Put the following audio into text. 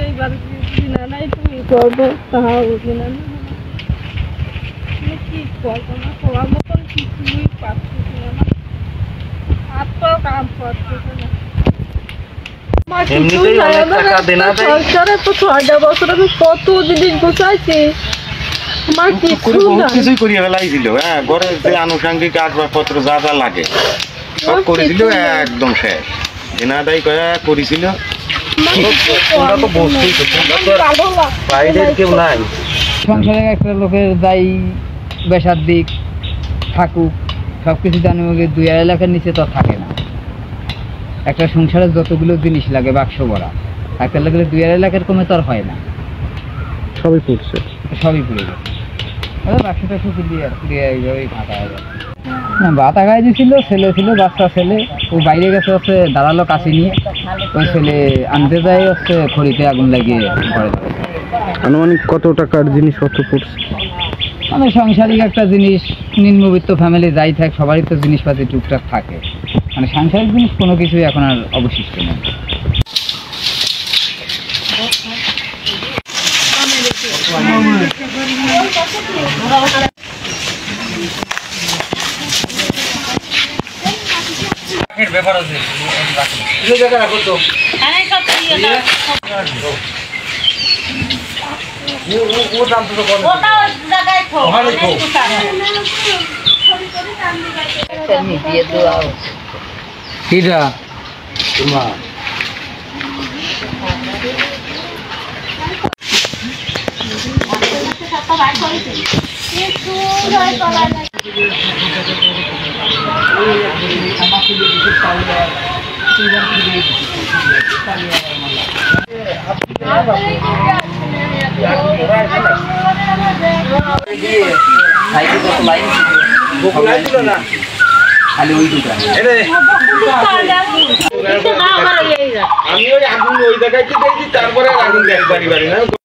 এইবার কিনা নাই তুমি করবো তাহাও কিনা না কি করবো না করার মতন কিছুই পাচ্ছি না হাত পাও কাম করতেছে না সরকারে তো 6 বছর আমি কত জিনিস গুছাইছি আমার কিছুই করিয়ে ফেলাইছিল হ্যাঁ ঘরে যে আনুষঙ্গিক আসবাবপত্র যা যা লাগে সব করেছিল একদম শেষ দিনাদাই করেছিল সংসারে একটা লোকের দায়ী বেসার দিক থাকুক সবকিছু জানি 2-2.5 লাখের নিচে তো থাকে না একটা সংসারে যতগুলো জিনিস লাগে বাক্স ভরা একটা লাগলে 2-2.5 লাখের কমে তো আর হয় না সবই পড়ছে সবই পড়ে গেছে বাক্সটা শুকিয়ে দিয়ে এইভাবেই ফাঁকা হয়ে যাচ্ছে না বাতা গায়ে দিয়েছিল ছেলে ছিল বাচ্চা ছেলে ওই বাইরে গেছে হচ্ছে দাঁড়ালো কাছে নিয়ে ওই ছেলে আনতে যায় হচ্ছে খড়িতে আগুন লাগিয়ে ঘরে ধরে আনুমানিক কত টাকার জিনিসপত্র পড়ছে মানে সাংসারিক একটা জিনিস নিম্নবিত্ত ফ্যামিলি যাই থাক সবারই তো জিনিসপাতি টুকটাক থাকে মানে সাংসারিক জিনিস কোনো কিছুই এখন আর অবশিষ্ট নেই ব্যাপার আছে রাখো তো ও দাম তো কম ওটা জায়গায় খো ওখানে খো তুমি দিয়ে দাও কিরা তোমা সব ভাই করেছে একটু রয় কলা না ওই আমাকে দিয়ে তাহলে তিনজন দিয়ে তাহলে খালি ওই দুটা আমি ওই আগুন ওই জায়গায় তারপরে আগুন দেখতে পারি না